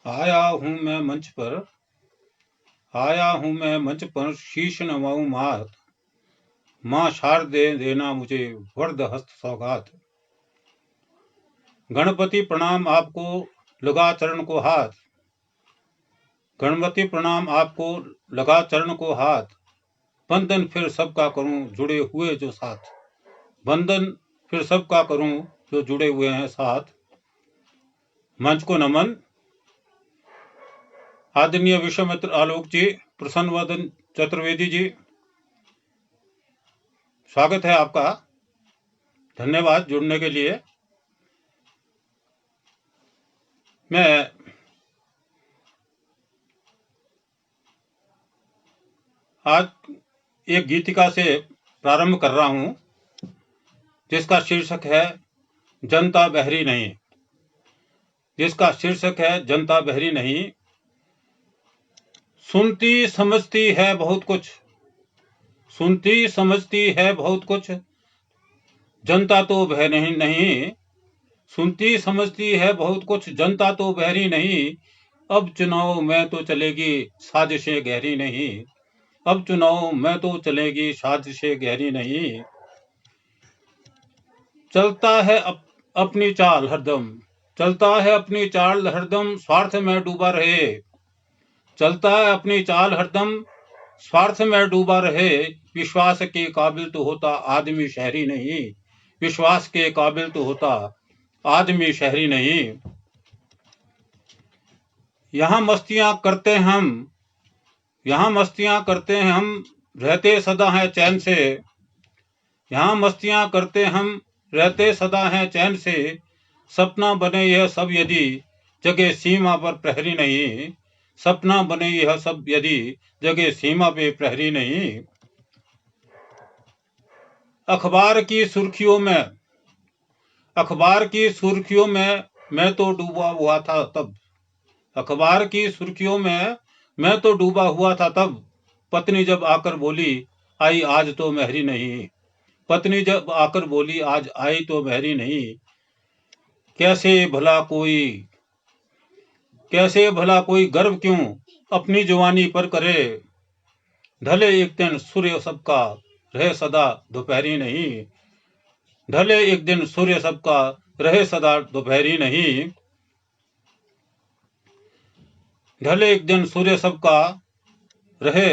आया हूं मैं मंच पर शीश नवाऊं मात। मां शारदे देना मुझे वरद हस्त सौगात। गणपति प्रणाम आपको लगा चरण को हाथ। गणपति प्रणाम आपको लगा चरण को हाथ। बंधन फिर सबका करूं जुड़े हुए जो साथ। बंधन फिर सबका करूं जो जुड़े हुए हैं साथ। मंच को नमन। आदरणीय विश्वामित्र आलोक जी, प्रसन्न वदन चतुर्वेदी जी, स्वागत है आपका। धन्यवाद जुड़ने के लिए। मैं आज एक गीतिका से प्रारंभ कर रहा हूं जिसका शीर्षक है जनता बहरी नहीं। जिसका शीर्षक है जनता बहरी नहीं। सुनती समझती है बहुत कुछ। सुनती समझती है बहुत कुछ। जनता तो बहरी नहीं। सुनती समझती है बहुत कुछ। जनता तो बहरी नहीं। अब चुनाव में तो चलेगी साजिशें गहरी नहीं। अब चुनाव में तो चलेगी साजिशें गहरी नहीं। चलता है अपनी चाल हरदम। चलता है अपनी चाल हरदम स्वार्थ में डूबा रहे। चलता है अपनी चाल हरदम स्वार्थ में डूबा रहे। विश्वास के काबिल तो होता आदमी शहरी नहीं। विश्वास के काबिल तो होता आदमी शहरी नहीं। यहाँ मस्तियां करते हम। यहाँ मस्तियां करते हम रहते सदा हैं चैन से। यहाँ मस्तियां करते हम रहते सदा हैं चैन से। सपना बने यह सब यदि जगह सीमा पर प्रहरी नहीं। सपना बने यह सब यदि जगह सीमा पे प्रहरी नहीं। अखबार की सुर्खियों में अखबार की सुर्खियों में मैं तो डूबा हुआ था तब। अखबार की सुर्खियों में मैं तो डूबा हुआ था तब। पत्नी जब आकर बोली आई आज तो मेहरी नहीं। पत्नी जब आकर बोली आज आई तो मेहरी नहीं। कैसे भला कोई गर्व क्यों अपनी जवानी पर करे। ढले एक दिन सूर्य सबका रहे सदा दोपहरी नहीं। ढले एक दिन सूर्य सबका रहे सदा दोपहरी नहीं। ढले एक दिन सूर्य सबका रहे।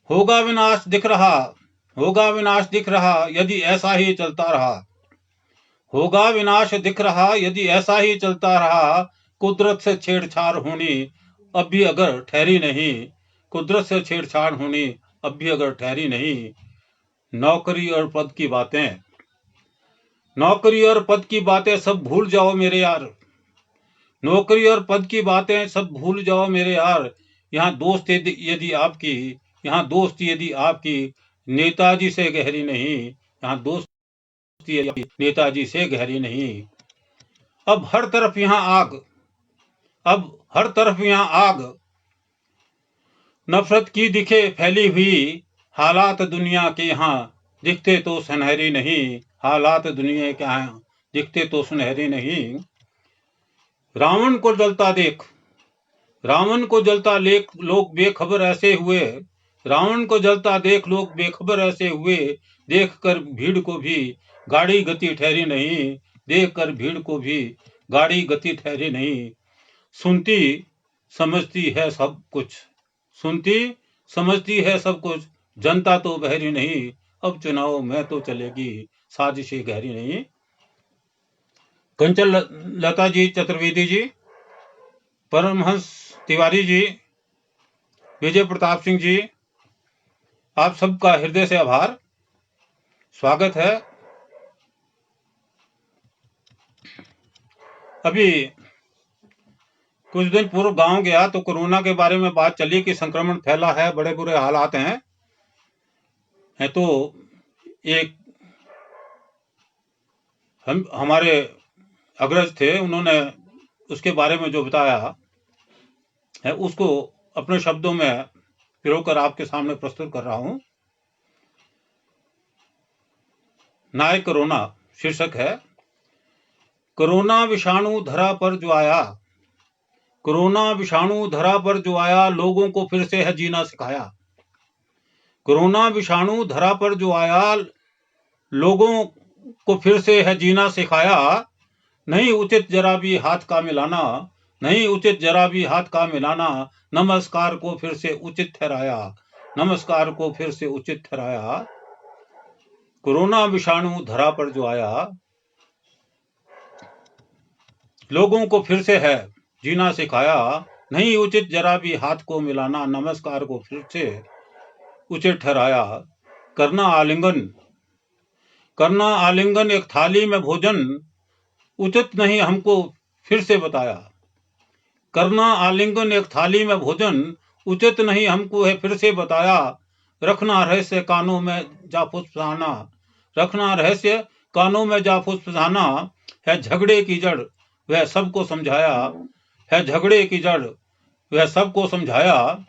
होगा विनाश दिख रहा। होगा विनाश दिख रहा यदि ऐसा ही चलता रहा। होगा विनाश दिख रहा यदि ऐसा ही चलता रहा। कुदरत से छेड़छाड़ होनी अब भी अगर ठहरी नहीं। कुदरत से छेड़छाड़ होनी अब भी अगर ठहरी नहीं। नौकरी और पद की बातें। नौकरी और पद की बातें सब भूल जाओ मेरे यार। नौकरी और पद की बातें सब भूल जाओ मेरे यार। यहाँ दोस्ती यदि आपकी नेताजी से गहरी नहीं। यहाँ दोस्ती यदि नेताजी से गहरी नहीं। अब हर तरफ यहाँ आग। नफरत की दिखे फैली हुई। हालात दुनिया के यहाँ दिखते तो सुनहरी नहीं। हालात दुनिया के यहाँ दिखते तो सुनहरी नहीं। रावण को जलता देख लोग बेखबर ऐसे हुए। रावण को जलता देख लोग बेखबर ऐसे हुए। देखकर भीड़ को भी गाड़ी गति ठहरी नहीं। देखकर भीड़ को भी गाड़ी गति ठहरी नहीं। सुनती समझती है सब कुछ। सुनती समझती है सब कुछ। जनता तो बहरी नहीं। अब चुनाव में तो चलेगी साजिशें गहरी नहीं। कंचन लता जी चतुर्वेदी जी, परमहंस तिवारी जी, विजय प्रताप सिंह जी, आप सबका हृदय से आभार, स्वागत है। अभी कुछ दिन पूर्व गांव गया तो कोरोना के बारे में बात चली कि संक्रमण फैला है, बड़े बुरे हालात हैं। तो एक हमारे अग्रज थे, उन्होंने उसके बारे में जो बताया है उसको अपने शब्दों में पिरोकर आपके सामने प्रस्तुत कर रहा हूं। नायक कोरोना शीर्षक है। कोरोना विषाणु धरा पर जो आया, कोरोना विषाणु धरा पर जो आया, लोगों को फिर से है जीना सिखाया। कोरोना विषाणु धरा पर जो आया, लोगों को फिर से है जीना सिखाया। नहीं उचित जरा भी हाथ का मिलाना, नहीं उचित जरा भी हाथ का मिलाना, नमस्कार को फिर से उचित ठहराया, नमस्कार को फिर से उचित ठहराया। कोरोना विषाणु धरा पर जो आया, लोगों को फिर से है जीना सिखाया। नहीं उचित जरा भी हाथ को मिलाना, नमस्कार को फिर से उचित ठहराया। करना आलिंगन, करना आलिंगन एक थाली में भोजन, उचित नहीं हमको फिर से बताया। करना आलिंगन एक थाली में भोजन, उचित नहीं हमको है फिर से बताया। रखना रहस्य कानों में जा फुसफुसाना, रखना रहस्य कानों में जा फुसफुसाना, है झगड़े की जड़ वह सबको समझाया, है झगड़े की जड़ वह सबको समझाया।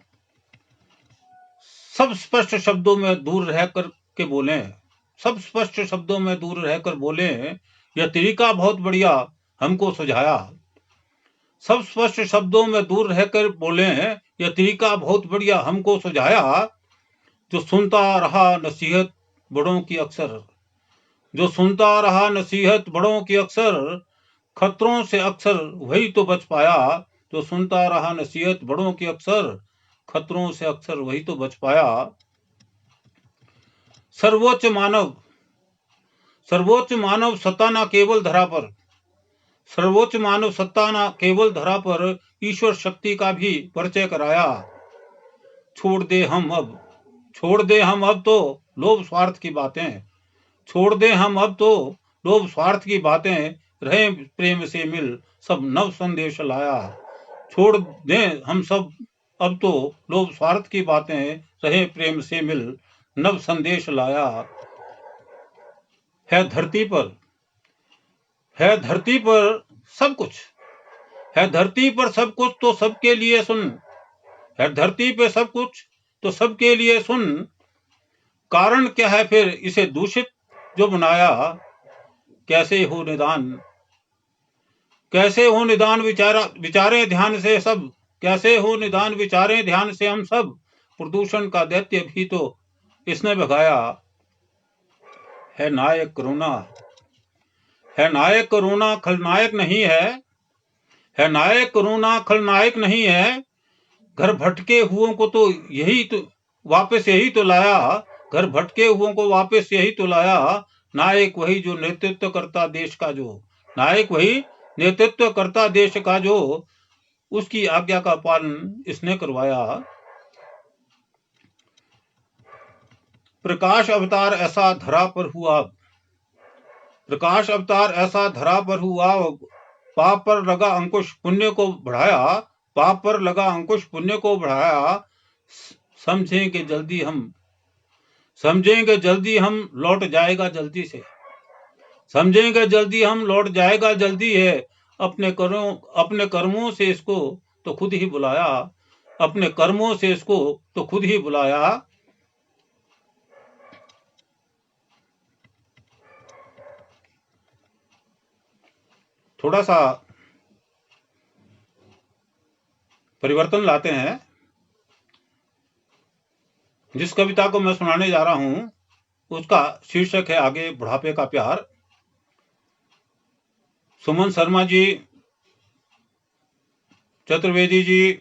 सब स्पष्ट शब्दों में दूर रहकर के बोले, सब स्पष्ट शब्दों में दूर रहकर बोले, यह तरीका बहुत बढ़िया हमको सुझाया। सब स्पष्ट शब्दों में दूर रहकर बोले, यह तरीका बहुत बढ़िया हमको सुझाया। जो सुनता रहा नसीहत बड़ों की अक्सर, जो सुनता रहा नसीहत बड़ों की अक्सर, खतरों से अक्सर वही तो बच पाया। जो सुनता रहा नसीहत बड़ों की अक्सर, खतरों से अक्सर वही तो बच पाया। सर्वोच्च मानव, सर्वोच्च मानव सत्ता ना केवल धरा पर, सर्वोच्च मानव सत्ता ना केवल धरा पर, ईश्वर शक्ति का भी परिचय कराया। छोड़ दे हम अब, छोड़ दे हम अब तो लोभ स्वार्थ की बातें, छोड़ दे हम अब तो लोभ स्वार्थ की बातें, रहे प्रेम से मिल सब नव संदेश लाया। छोड़ दें हम सब अब तो लोभ स्वार्थ की बातें, रहे प्रेम से मिल नव संदेश लाया। है धरती पर, है धरती पर सब कुछ, है धरती पर सब कुछ तो सबके लिए सुन, है धरती पे सब कुछ तो सबके लिए सुन। कारण क्या है फिर इसे दूषित जो बनाया, कैसे हो निदान, कैसे हो निदान विचारें ध्यान से सब, कैसे हो निदान विचारें ध्यान से हम सब। प्रदूषण का दैत्य भी तो इसने भगाया। है नायक कोरोना, है नायक कोरोना खलनायक नहीं है नायक कोरोना खलनायक नहीं है। घर भटके हुओं को तो यही तो वापस यही तो लाया, घर भटके हुओं को वापस यही तो लाया। नायक वही जो नेतृत्व करता देश का, जो नायक वही नेतृत्व करता देश का, जो उसकी आज्ञा का पालन इसने करवाया। प्रकाश अवतार ऐसा धरा पर हुआ, प्रकाश अवतार ऐसा धरा पर हुआ, पाप पर लगा अंकुश पुण्य को बढ़ाया, पाप पर लगा अंकुश पुण्य को बढ़ाया। समझेंगे जल्दी हम, समझेंगे जल्दी हम लौट जाएगा जल्दी से, समझेंगे जल्दी हम लौट जाएगा जल्दी है। अपने कर्मों से इसको तो खुद ही बुलाया, अपने कर्मों से इसको तो खुद ही बुलाया। थोड़ा सा परिवर्तन लाते हैं। जिस कविता को मैं सुनाने जा रहा हूं उसका शीर्षक है आगे बुढ़ापे का प्यार। सुमन शर्मा जी, चतुर्वेदी जी,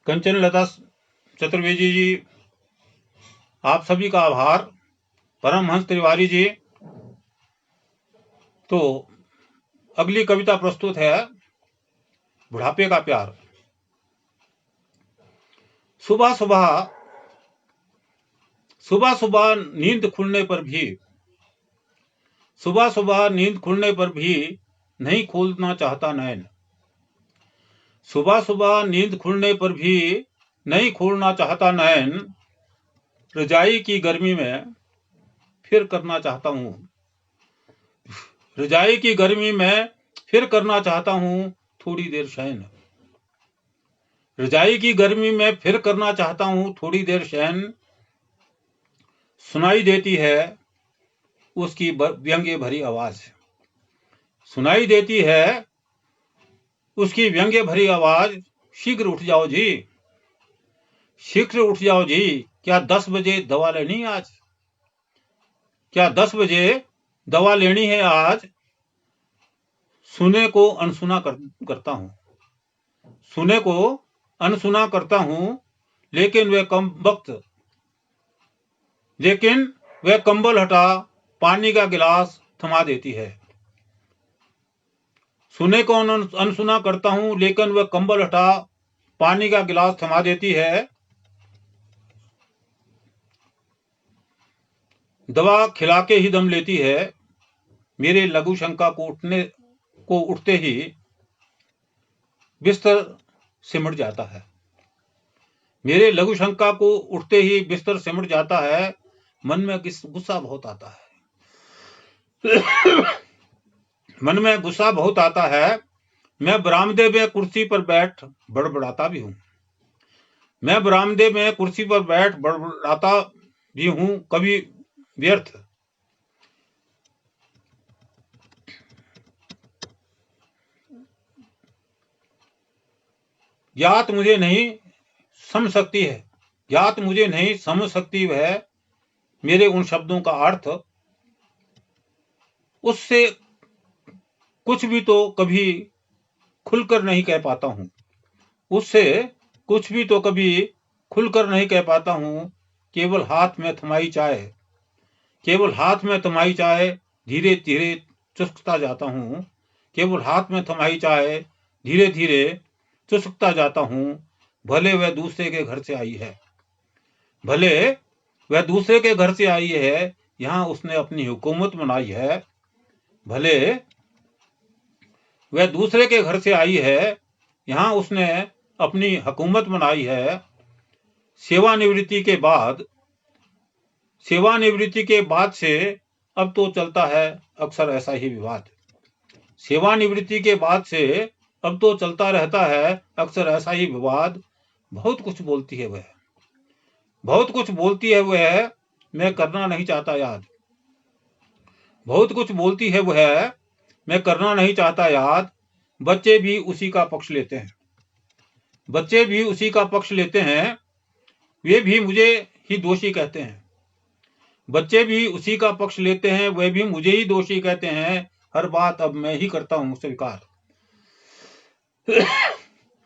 कंचन लता चतुर्वेदी जी, आप सभी का आभार। परमहंस तिवारी जी। तो अगली कविता प्रस्तुत है बुढ़ापे का प्यार। सुबह सुबह, सुबह सुबह नींद खुलने पर भी, सुबह सुबह नींद खुलने पर भी नहीं खोलना चाहता नैन, सुबह सुबह नींद खुलने पर भी नहीं खोलना चाहता नैन। रजाई की गर्मी में फिर करना चाहता हूं, रजाई की गर्मी में फिर करना चाहता हूं थोड़ी देर शयन, रजाई की गर्मी में फिर करना चाहता हूं थोड़ी देर शयन। सुनाई देती है उसकी व्यंग्य भरी आवाज, सुनाई देती है उसकी व्यंग्य भरी आवाज, शीघ्र उठ जाओ जी, शीघ्र उठ जाओ जी, क्या 10 बजे दवा लेनी आज, क्या 10 बजे दवा लेनी है आज। सुने को अनसुना करता हूं, सुने को अनसुना करता हूं, लेकिन वह कंबल हटा पानी का गिलास थमा देती है। सुने को अनसुना करता हूं, लेकिन वह कंबल हटा पानी का गिलास थमा देती है। दवा खिला के ही दम लेती है। मेरे लघु शंका को उठते ही बिस्तर सिमट जाता है। मेरे लघु शंका को उठते ही बिस्तर सिमट जाता है। मन में गुस्सा बहुत आता है। मन में गुस्सा बहुत आता है। मैं बरामदे में कुर्सी पर बैठ बड़बड़ाता भी हूं। मैं बरामदे में कुर्सी पर बैठ बड़बड़ाता भी हूं, कभी व्यर्थ। ज्ञात मुझे नहीं समझ सकती है, ज्ञात मुझे नहीं समझ सकती वह मेरे उन शब्दों का अर्थ। उससे कुछ भी तो कभी खुलकर नहीं कह पाता हूं, उससे कुछ भी तो कभी खुलकर नहीं कह पाता हूं। केवल हाथ में थमाई चाय, केवल हाथ में थमाई चाय धीरे धीरे चुस्कता जाता हूं। केवल हाथ में थमाई चाय धीरे धीरे चुस्कता जाता हूं। भले वह दूसरे के घर से आई है, भले वह दूसरे के घर से आई है, यहां उसने अपनी हुकूमत बनाई है। भले वह दूसरे के घर से आई है, यहां उसने अपनी हुकूमत बनाई है। सेवानिवृत्ति के बाद से अब तो चलता है अक्सर ऐसा ही विवाद। सेवानिवृत्ति के बाद से अब तो चलता रहता है अक्सर ऐसा ही विवाद। बहुत कुछ बोलती है वह, बहुत कुछ बोलती है वह, मैं करना नहीं चाहता याद। बहुत कुछ बोलती है वह, मैं करना नहीं चाहता याद। बच्चे भी उसी का पक्ष लेते हैं, बच्चे भी उसी का पक्ष लेते हैं। वे भी मुझे ही दोषी कहते हैं, बच्चे भी उसी का पक्ष लेते हैं, वे भी मुझे ही दोषी कहते हैं। हर बात अब मैं ही करता हूं स्वीकार,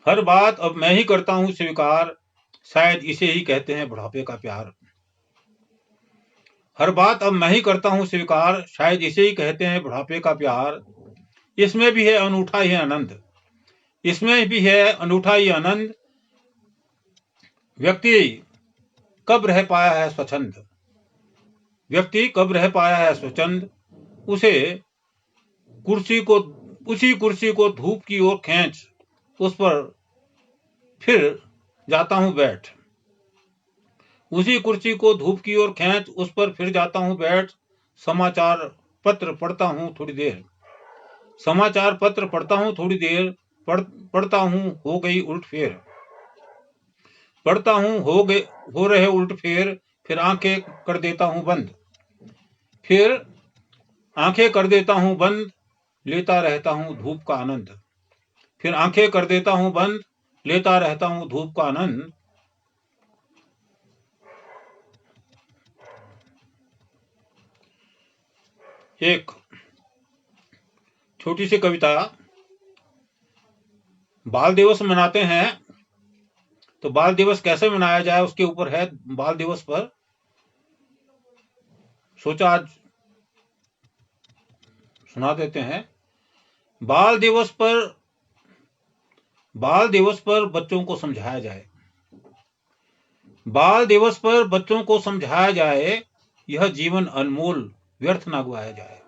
हर बात अब मैं ही करता हूं स्वीकार। शायद इसे ही कहते हैं बुढ़ापे का प्यार। हर बात अब मैं ही करता हूं स्वीकार, शायद इसे ही कहते हैं बुढ़ापे का प्यार। इसमें भी है अनूठा ही आनंद, इसमें भी है अनूठा ही आनंद। व्यक्ति कब रह पाया है स्वच्छंद, व्यक्ति कब रह पाया है स्वच्छंद। उसी कुर्सी को धूप की ओर खींच, उस पर फिर जाता हूं बैठ। उसी कुर्सी को धूप की ओर खींच, उस पर फिर जाता हूं बैठ। समाचार पत्र पढ़ता हूं थोड़ी देर, समाचार पत्र पढ़ता हूं थोड़ी देर। पढ़ता हूं हो गई उल्ट फेर, पढ़ता हूं हो रहे उल्ट फेर। फिर आंखें कर देता हूं बंद, फिर आंखें कर देता हूं बंद, लेता रहता हूं धूप का आनंद। फिर आंखें कर देता हूं बंद, लेता रहता हूं धूप का आनंद। एक छोटी सी कविता। बाल दिवस मनाते हैं, तो बाल दिवस कैसे मनाया जाए उसके ऊपर है। बाल दिवस पर सोचा आज सुना देते हैं। बाल दिवस पर बच्चों को समझाया जाए, बाल दिवस पर बच्चों को समझाया जाए, यह जीवन अनमोल व्यर्थ ना गवाया जाए।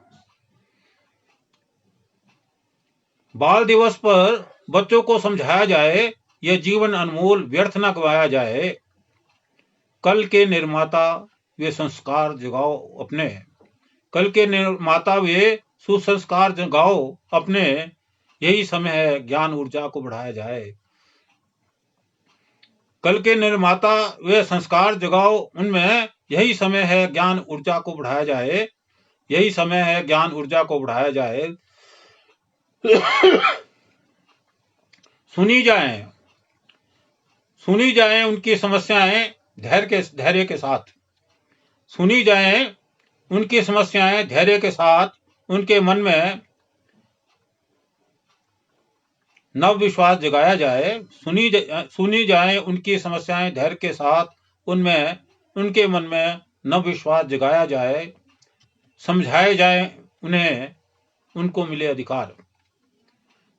बाल दिवस पर बच्चों को समझाया जाए, यह जीवन अनमोल व्यर्थ ना गवाया जाए। कल के निर्माता वे संस्कार जगाओ अपने, कल के निर्माता वे सुसंस्कार जगाओ अपने, यही समय है ज्ञान ऊर्जा को बढ़ाया जाए। कल के निर्माता वे संस्कार जगाओ उनमें, यही समय है ज्ञान ऊर्जा को बढ़ाया जाए, यही समय है ज्ञान ऊर्जा को बढ़ाया जाए। सुनी जाएं उनकी समस्याएं धैर्य के साथ, सुनी जाएं उनकी समस्याएं धैर्य के साथ, उनके मन में नव विश्वास जगाया जाए। सुनी जाए उनकी समस्याएं धैर्य के साथ, उनके मन में नव विश्वास जगाया जाए। समझाए जाए उन्हें, उनको मिले अधिकार।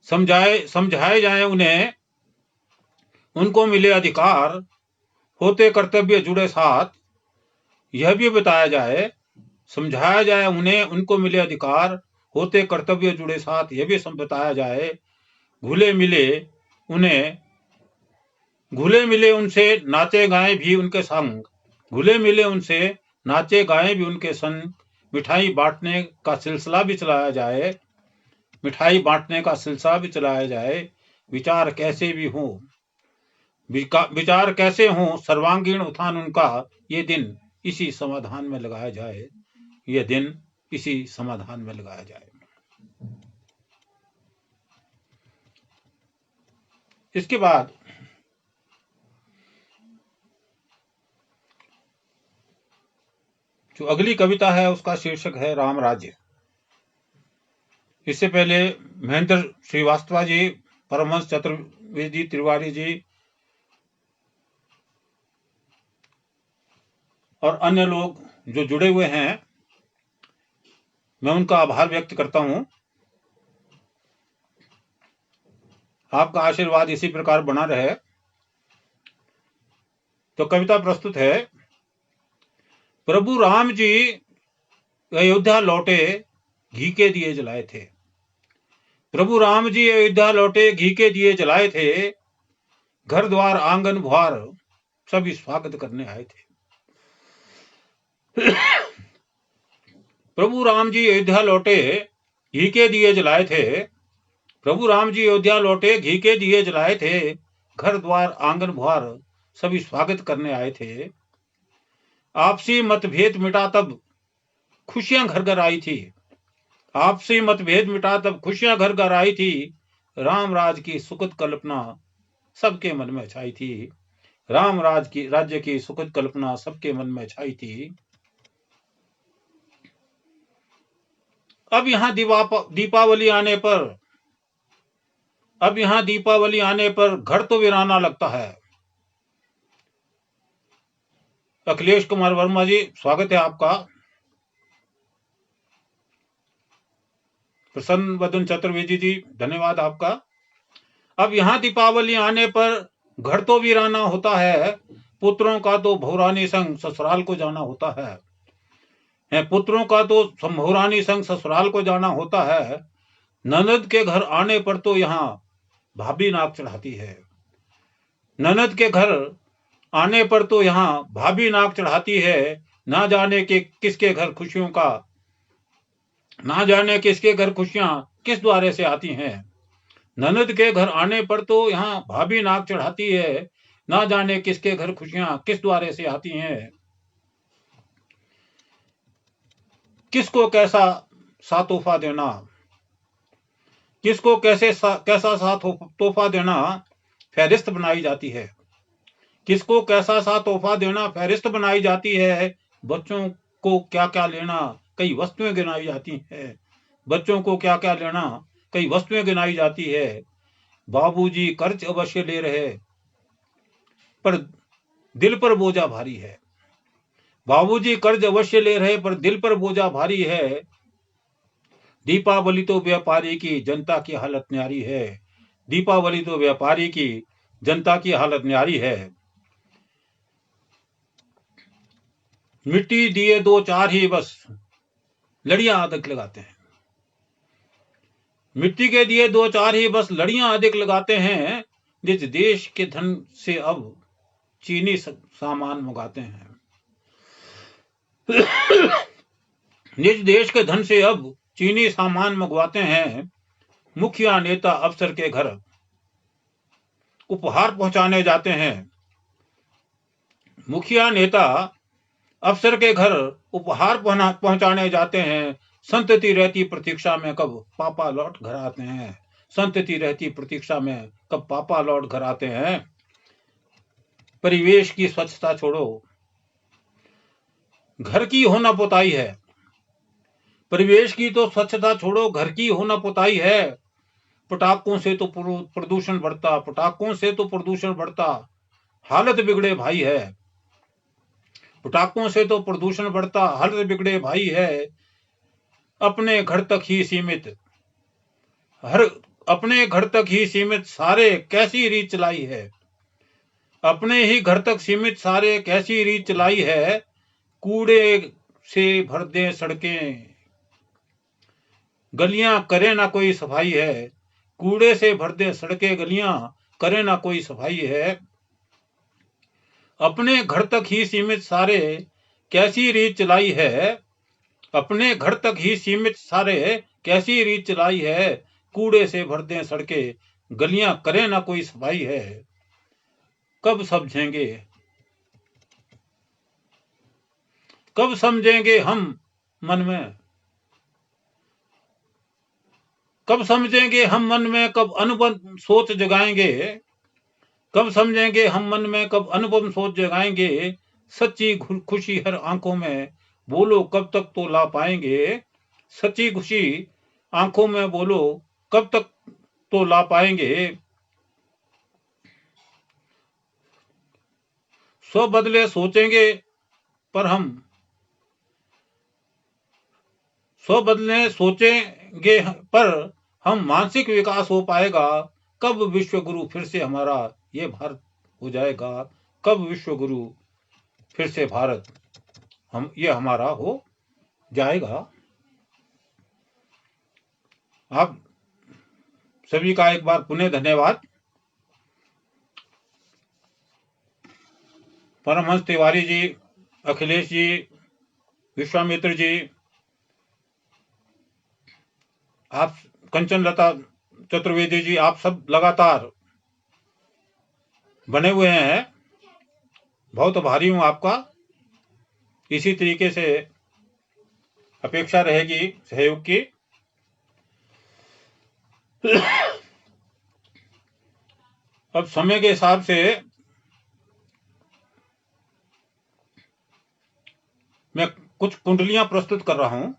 समझाए जाए उन्हें, उनको मिले अधिकार। होते कर्तव्य जुड़े साथ, यह भी बताया जाए। समझाया जाए उन्हें, उनको मिले अधिकार। होते कर्तव्य जुड़े साथ, यह भी बताया जाए। घुले मिले उनसे, नाचे गाए भी उनके संग। घुले मिले उनसे, नाचे गाए भी उनके संग। मिठाई बांटने का सिलसिला भी चलाया जाए। विचार कैसे हो सर्वांगीण उत्थान उनका, ये दिन इसी समाधान में लगाया जाए। इसके बाद जो अगली कविता है उसका शीर्षक है राम राज्य। इससे पहले महेंद्र श्रीवास्तव जी, परमहंस चतुर्वेदी तिवारी जी और अन्य लोग जो जुड़े हुए हैं, मैं उनका आभार व्यक्त करता हूं। आपका आशीर्वाद इसी प्रकार बना रहे। तो कविता प्रस्तुत है। प्रभु राम जी अयोध्या लौटे, घी के दिए जलाए थे। प्रभु राम जी अयोध्या लौटे, घी के दिए जलाए थे। घर द्वार आंगन बुहार सभी स्वागत करने आए थे। प्रभु राम जी अयोध्या लौटे, घी के दिए जलाए थे। प्रभु राम जी अयोध्या लौटे, घी के दिए जलाए थे। घर द्वार आंगन बुहार सभी स्वागत करने आए थे। आपसी मतभेद मिटा तब खुशियां घर घर आई थी। आपसी मतभेद मिटा तब खुशियां घर घर आई थी। राम राज की सुखद कल्पना सबके मन में छाई थी। राम राज्य की सुखद कल्पना सबके मन में छाई थी। अब यहाँ दीपावली आने पर घर तो वीराना लगता है। अखिलेश कुमार वर्मा जी, स्वागत है आपका। प्रसन्न वदन चतुर्वेदी जी, धन्यवाद आपका। अब यहाँ दीपावली आने पर घर तो वीराना होता है। पुत्रों का तो बहुरानी संग ससुराल को जाना होता है। पुत्रों का तो बहुरानी संग ससुराल को जाना होता है। ननद के घर आने पर तो यहाँ भाभी नाक चढ़ाती है। ननद के घर आने पर तो यहाँ भाभी नाक चढ़ाती है। ना जाने किसके घर खुशियां किस द्वारे से आती हैं। ननद के घर आने पर तो यहाँ भाभी नाक चढ़ाती है। ना जाने किसके घर खुशियां किस द्वारे से आती हैं। किसको कैसा सा तोहफा देना, किसको कैसा सा तोहफा देना फहरिस्त बनाई जाती है। किसको कैसा सा तोहफा देना फहरिस्त बनाई जाती है। बच्चों को क्या क्या लेना कई वस्तुएं गिनाई जाती है। बच्चों को क्या क्या लेना कई वस्तुएं गिनाई जाती है। बाबूजी कर्ज अवश्य ले रहे पर दिल पर बोझा भारी है। बाबूजी कर्ज अवश्य ले रहे पर दिल पर बोझा भारी है। दीपावली तो व्यापारी की जनता की हालत न्यारी है। दीपावली तो व्यापारी की जनता की हालत न्यारी है। मिट्टी दिए दो चार ही बस लड़ियां अधिक लगाते हैं। मिट्टी के दिए दो चार ही बस लड़ियां अधिक लगाते हैं। निज देश के धन से अब चीनी सामान मंगाते हैं। निज देश के धन से अब चीनी सामान मंगवाते हैं। मुखिया नेता अफसर के घर उपहार पहुंचाने जाते हैं। मुखिया नेता अफसर के घर उपहार पहुंचाने जाते हैं। संतति रहती प्रतीक्षा में कब पापा लौट घर आते हैं। संतति रहती प्रतीक्षा में कब पापा लौट घर आते हैं। परिवेश की स्वच्छता छोड़ो, घर की होना पुताई है। परिवेश की तो स्वच्छता छोड़ो, घर की होना पुताई है। पटाखों से तो प्रदूषण बढ़ता, पटाखों से तो प्रदूषण बढ़ता, हालत बिगड़े भाई है। पटाखों से तो प्रदूषण बढ़ता, हालत बिगड़े भाई है। अपने घर तक ही सीमित, अपने घर तक ही सीमित सारे कैसी रीत चलाई है। अपने ही घर तक सीमित सारे कैसी रीत चलाई है। कूड़े से भर दें सड़कें, गलियां करे ना कोई सफाई है। कूड़े से भर दें सड़कें, गलियां करे ना कोई सफाई है। अपने घर तक ही सीमित सारे कैसी रीत चलाई है। अपने घर तक ही सीमित सारे कैसी रीत चलाई है। कूड़े से भर दें सड़कें, गलियां करे ना कोई सफाई है। कब समझेंगे, कब समझेंगे हम मन में, कब समझेंगे हम मन में, कब अनुपम सोच जगाएंगे। कब समझेंगे हम मन में, कब अनुपम सोच जगाएंगे। सच्ची खुशी हर आंखों में, बोलो कब तक तो ला पाएंगे। सच्ची खुशी आंखों में, बोलो कब तक तो ला पाएंगे। सौ बदले सोचेंगे पर हम, सौ बदले सोचेंगे पर हम, मानसिक विकास हो पाएगा। कब विश्व गुरु फिर से हमारा ये भारत हो जाएगा। कब विश्व गुरु फिर से भारत ये हमारा हो जाएगा। आप सभी का एक बार पुनः धन्यवाद। परमहंस तिवारी जी, अखिलेश जी, विश्वामित्र जी, आप कंचन लता चतुर्वेदी जी, आप सब लगातार बने हुए हैं। बहुत आभारी हूं आपका। इसी तरीके से अपेक्षा रहेगी सहयोग की। अब समय के हिसाब से मैं कुछ कुंडलियां प्रस्तुत कर रहा हूं।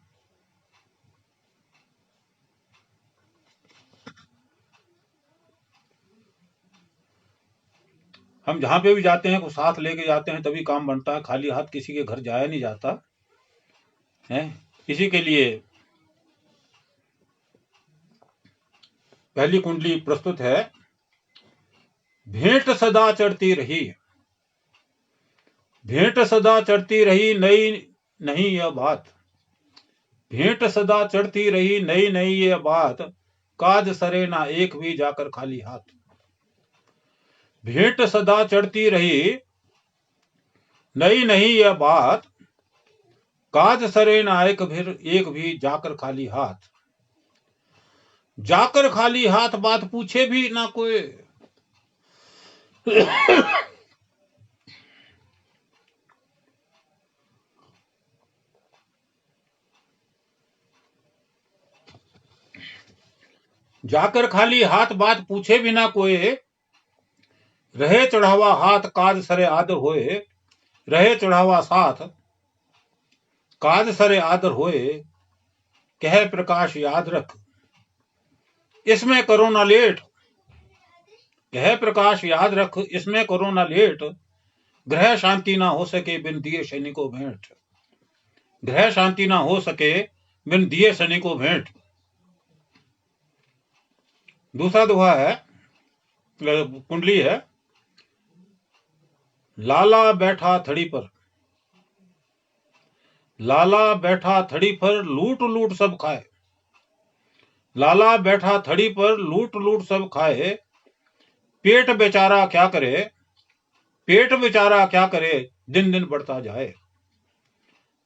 हम जहां पे भी जाते हैं कुछ साथ लेके जाते हैं, तभी काम बनता है। खाली हाथ किसी के घर जाया नहीं जाता है। इसी के लिए पहली कुंडली प्रस्तुत है। भेंट सदा चढ़ती रही, भेंट सदा चढ़ती रही, नई नहीं यह बात। भेंट सदा चढ़ती रही, नई नई यह बात। काज सरे ना एक भी जाकर खाली हाथ। भेंट सदा चढ़ती रही, नई नहीं यह बात। काज सरे ना एक भी जाकर खाली हाथ। जाकर खाली हाथ, बात पूछे भी ना कोई। जाकर खाली हाथ, बात पूछे भी ना कोई। रहे चढ़ावा हाथ, काज सरे आदर होए। रहे चढ़ावा साथ, काज सरे आदर होए। कह प्रकाश याद रख, इसमें करो ना लेट। कह प्रकाश याद रख, इसमें करो ना लेट। ग्रह शांति ना हो सके बिन दिए शनि को भेंट। ग्रह शांति ना हो सके बिन दिए शनि को भेंट। दूसरा दोहा है, कुंडली है। लाला बैठा थड़ी पर, लाला बैठा थड़ी पर, लूट लूट सब खाए। लाला बैठा थड़ी पर, लूट लूट सब खाए। पेट बेचारा क्या करे, पेट बेचारा क्या करे, दिन दिन बढ़ता जाए।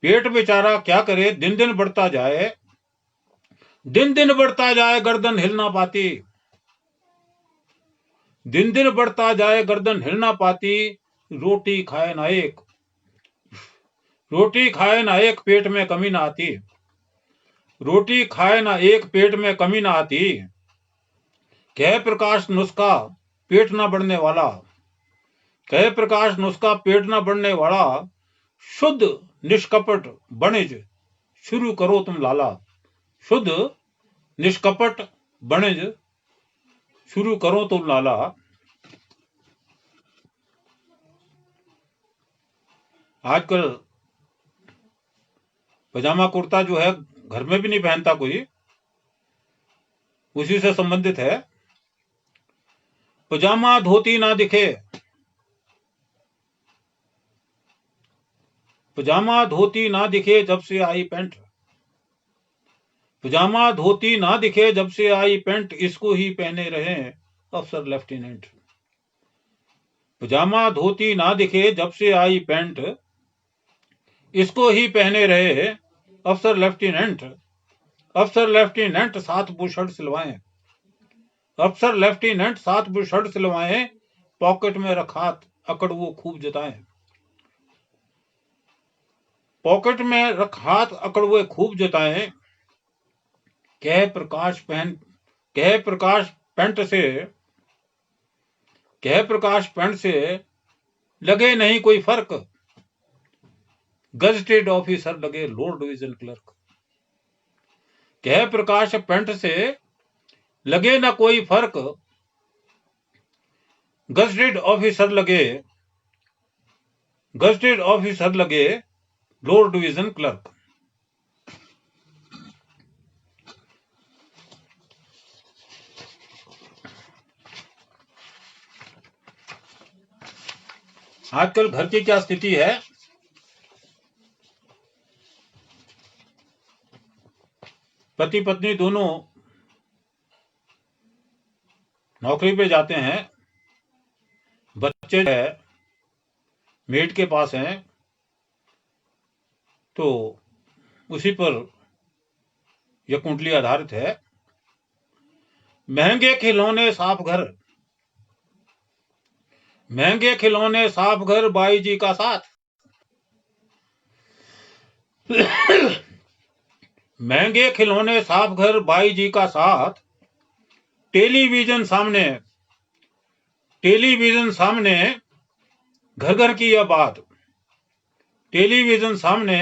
पेट बेचारा क्या करे, दिन दिन बढ़ता जाए। दिन दिन बढ़ता जाए, गर्दन हिल ना पाती। दिन दिन बढ़ता जाए, गर्दन हिल ना पाती। रोटी खाए ना एक, रोटी खाए ना एक, पेट में कमी ना आती। रोटी खाए ना एक, पेट में कमी ना आती। कह प्रकाश नुस्खा पेट ना बढ़ने वाला, कह प्रकाश नुस्खा पेट ना बढ़ने वाला, शुद्ध निष्कपट बणिज शुरू करो तुम लाला, शुद्ध निष्कपट बणिज शुरू करो तुम लाला। आजकल पजामा कुर्ता जो है घर में भी नहीं पहनता कोई, उसी से संबंधित है। पजामा धोती ना दिखे, पजामा धोती ना दिखे जब से आई पैंट, पजामा धोती ना दिखे जब से आई पैंट, इसको ही पहने रहे अफसर लेफ्टिनेंट। पजामा धोती ना दिखे जब से आई पैंट, इसको ही पहने रहे अफसर लेफ्टिनेंट। अफसर लेफ्टिनेंट 7 बुशर्ट सिलवाएं, अफसर लेफ्टिनेंट 7 बुशर्ट सिलवाएं, पॉकेट में रखात अकड़ वो खूब जताएं, पॉकेट में रखात अकड़ वो खूब जताएं। कह प्रकाश पैंट से, कह प्रकाश पैंट से लगे नहीं कोई फर्क, गजटेड ऑफिसर लगे लोअर डिवीजन क्लर्क। कह प्रकाश पैंट से लगे ना कोई फर्क, गजटेड ऑफिसर लगे लोअर डिवीजन क्लर्क। आजकल घर की क्या स्थिति है? पति पत्नी दोनों नौकरी पे जाते हैं, बच्चे है मेड के पास हैं, तो उसी पर यह कुंडली आधारित है। महंगे खिलौने साफ घर, महंगे खिलौने साफ घर बाई जी का साथ, महंगे खिलौने साफ घर बाई जी का साथ। टेलीविजन सामने घर घर की यह बात, टेलीविजन सामने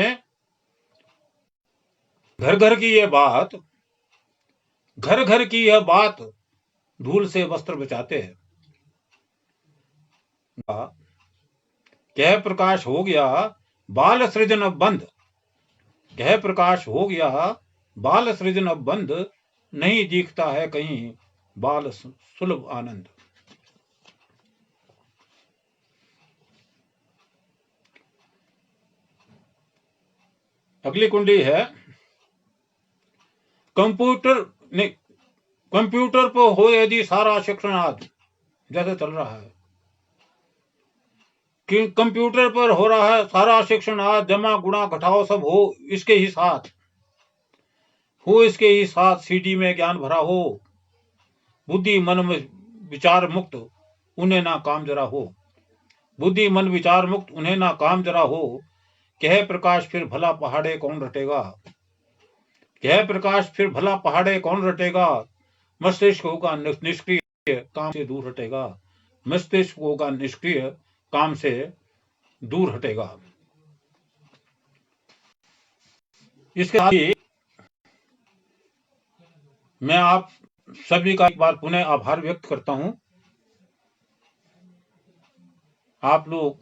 घर घर की यह बात, घर घर की यह बात धूल से वस्त्र बचाते हैं। कह प्रकाश हो गया बाल सृजन अब बंद, कह प्रकाश हो गया बाल सृजन अब बंद, नहीं दिखता है कहीं बाल सुलभ आनंद। अगली कुंडली है कंप्यूटर पर हो यदि सारा शिक्षण आज, जैसे चल रहा है कि कंप्यूटर पर हो रहा है सारा शिक्षण आज, जमा गुणा घटाओ सब हो इसके ही साथ, हो इसके ही साथ। सीडी में ज्ञान भरा हो, बुद्धि मन विचार मुक्त उन्हें ना काम जरा हो, बुद्धि मन विचार मुक्त उन्हें ना काम जरा हो। कह प्रकाश फिर भला पहाड़े कौन रटेगा, कह प्रकाश फिर भला पहाड़े कौन रटेगा, मस्तिष्क होगा निष्क्रिय काम से दूर हटेगा, मस्तिष्क होगा निष्क्रिय काम से दूर हटेगा। इसके साथ ही मैं आप सभी का एक बार पुनः आभार व्यक्त करता हूं। आप लोगों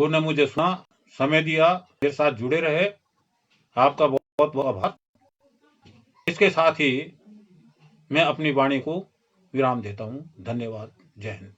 ने मुझे सुना, समय दिया, मेरे साथ जुड़े रहे, आपका बहुत बहुत आभार। इसके साथ ही मैं अपनी वाणी को विराम देता हूं। धन्यवाद। जय हिंद।